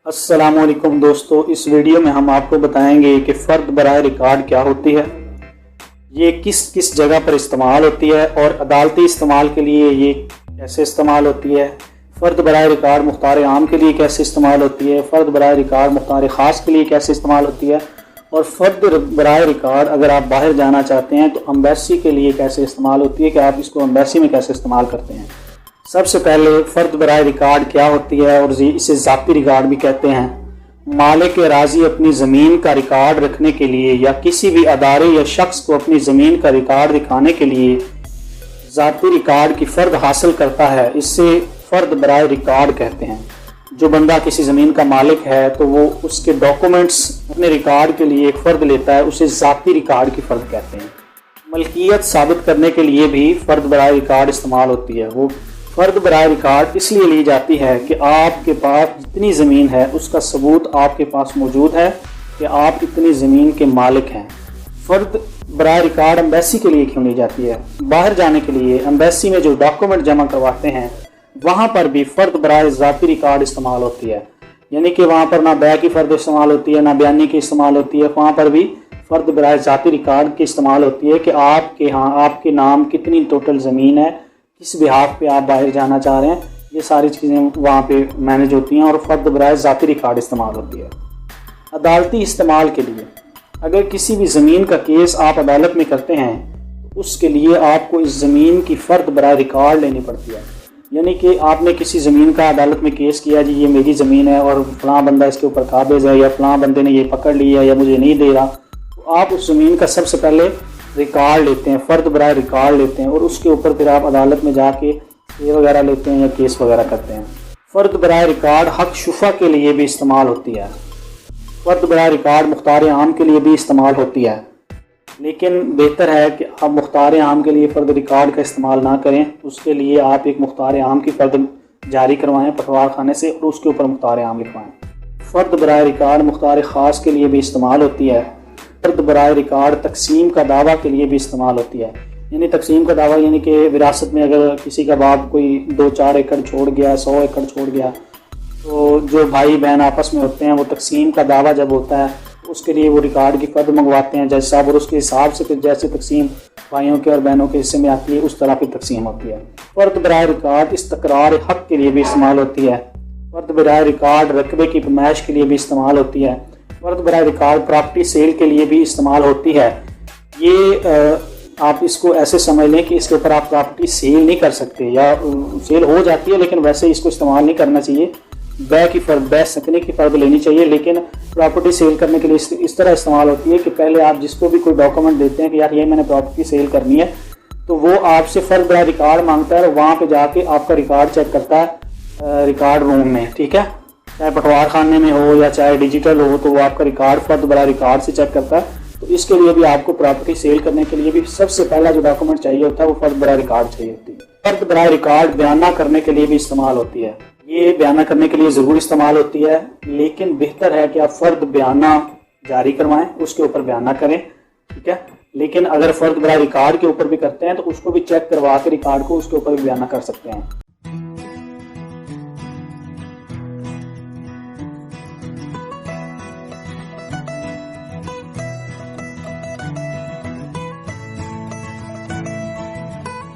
अस्सलाम वालेकुम दोस्तों, इस वीडियो में हम आपको बताएंगे कि फ़र्द बराए रिकॉर्ड क्या होती है, ये किस किस जगह पर इस्तेमाल होती है और अदालती इस्तेमाल के लिए ये कैसे इस्तेमाल होती है, फ़र्द बराए रिकॉर्ड मुख्तार आम के लिए कैसे इस्तेमाल होती है, फ़र्द बराए रिकॉर्ड मुख्तार ख़ास के लिए कैसे इस्तेमाल होती है, और फ़र्द बराए रिकॉर्ड अगर आप बाहर जाना चाहते हैं तो एम्बेसी के लिए कैसे इस्तेमाल होती है कि आप इसको एम्बेसी में कैसे इस्तेमाल करते हैं। सबसे पहले फ़र्द बराए रिकॉर्ड क्या होती है और इसे ज़ाती रिकॉर्ड भी कहते हैं। मालिक राज़ी अपनी ज़मीन का रिकॉर्ड रखने के लिए या किसी भी अदारे या शख्स को अपनी ज़मीन का रिकॉर्ड दिखाने के लिए ज़ाती रिकॉर्ड की फ़र्द हासिल करता है, इससे फ़र्द बराए रिकॉर्ड कहते हैं। जो बंदा किसी ज़मीन का मालिक है तो वो उसके डॉक्यूमेंट्स अपने रिकॉर्ड के लिए एक फ़र्द लेता है, उसे ज़ाती रिकॉर्ड की फ़र्द कहते हैं। मलकियत साबित करने के लिए भी फ़र्द बराए रिकॉर्ड इस्तेमाल होती है। वो फ़र्द बराए रिकॉर्ड इसलिए ली जाती है कि आपके पास जितनी ज़मीन है उसका सबूत आपके पास मौजूद है कि आप इतनी ज़मीन के मालिक हैं। फ़र्द बराए रिकॉर्ड एम्बेसी के लिए क्यों ली जाती है? बाहर जाने के लिए एम्बेसी में जो डॉक्यूमेंट जमा करवाते हैं वहाँ पर भी फ़र्द बराए ज़ाती रिकॉर्ड इस्तेमाल होती है, यानी कि वहाँ पर ना बै की फ़र्द इस्तेमाल होती है ना बयानी की इस्तेमाल होती है। वहाँ पर भी फ़र्द बराए ज़ाती रिकॉर्ड की इस्तेमाल होती है कि आपके यहाँ आपके नाम कितनी टोटल ज़मीन है, किस बिहाफ पे आप बाहर जाना चाह रहे हैं, ये सारी चीज़ें वहाँ पे मैनेज होती हैं और फ़र्द बराए ज़ाती रिकॉर्ड इस्तेमाल होती है। अदालती इस्तेमाल के लिए अगर किसी भी ज़मीन का केस आप अदालत में करते हैं तो उसके लिए आपको इस ज़मीन की फ़र्द बराए रिकॉर्ड लेनी पड़ती है। यानी कि आपने किसी ज़मीन का अदालत में केस किया, जी ये मेरी ज़मीन है और फ़लाँ बंदा इसके ऊपर काबिज़ है या फ़लाँ बंदे ने ये पकड़ लिया या मुझे नहीं दे रहा, तो आप उस ज़मीन का सबसे पहले रिकॉर्ड लेते हैं, फ़र्द बराए रिकॉर्ड लेते हैं और उसके ऊपर फिर आप अदालत में जाके ये वगैरह लेते हैं या केस वगैरह करते हैं। फ़र्द बराए रिकॉर्ड हक शुफ़ा के लिए भी इस्तेमाल होती है। फ़र्द बराए रिकॉर्ड मुख्तार आम के लिए भी इस्तेमाल होती है, लेकिन बेहतर है कि आप मुख्तार आम के लिए फ़र्द रिकॉर्ड का इस्तेमाल ना करें। उसके लिए आप एक मुख्तार आम की फ़र्द जारी करवाएँ पटवार खाने से और उसके ऊपर मुख्तार आम लिखवाएँ। फ़र्द बराए रिकॉर्ड मुख्तार ख़ास के लिए भी इस्तेमाल होती है। फ़र्द बराए रिकॉर्ड तकसीम का दावा के लिए भी इस्तेमाल होती है। यानी तकसीम का दावा यानी कि विरासत में अगर किसी का बाप कोई 2-4 एकड़ छोड़ गया, 100 एकड़ छोड़ गया, तो जो भाई बहन आपस में होते हैं वो तकसीम का दावा जब होता है उसके लिए वो रिकॉर्ड की फ़र्द मंगवाते हैं जज साहब, और उसके हिसाब से फिर जैसे तकसीम भाइयों के और बहनों के हिस्से में आती है उस तरह की तकसीम होती है। फ़र्द बराए रिकॉर्ड इस्तक़रार हक़ के लिए भी इस्तेमाल होती है। फ़र्द बराए रिकॉर्ड रकबे की पैमाइश के लिए भी इस्तेमाल होती है। फ़र्द बराए रिकॉर्ड प्रॉपर्टी सेल के लिए भी इस्तेमाल होती है। ये आप इसको ऐसे समझ लें कि इसके ऊपर आप प्रॉपर्टी सेल नहीं कर सकते या सेल हो जाती है, लेकिन वैसे इसको इस्तेमाल नहीं करना चाहिए। बै की फ़र्द, बै सकने की फ़र्द लेनी चाहिए, लेकिन प्रॉपर्टी सेल करने के लिए इस तरह इस्तेमाल होती है कि पहले आप जिसको भी कोई डॉक्यूमेंट देते हैं कि यार ये मैंने प्रॉपर्टी सेल करनी है, तो वो आपसे फ़र्द बराए रिकॉर्ड मांगता है और वहाँ पर जाके आपका रिकॉर्ड चेक करता है रिकॉर्ड रूम में, ठीक है, चाहे पटवार खाने में हो या चाहे डिजिटल हो, तो वो आपका रिकॉर्ड फ़र्द बराए रिकॉर्ड से चेक करता है। तो इसके लिए भी आपको प्रॉपर्टी सेल करने के लिए भी सबसे पहला जो डॉक्यूमेंट चाहिए होता है वो फ़र्द बराए रिकॉर्ड चाहिए होती है। फ़र्द बराए रिकॉर्ड बयाना करने के लिए भी इस्तेमाल होती है। ये बयाना करने के लिए ज़रूर इस्तेमाल होती है, लेकिन बेहतर है कि आप फ़र्द बयाना जारी करवाएं, उसके ऊपर बयाना करें, ठीक है। लेकिन अगर फ़र्द बराए रिकॉर्ड के ऊपर भी करते हैं तो उसको भी चेक करवा के रिकॉर्ड को उसके ऊपर भी बयाना कर सकते हैं।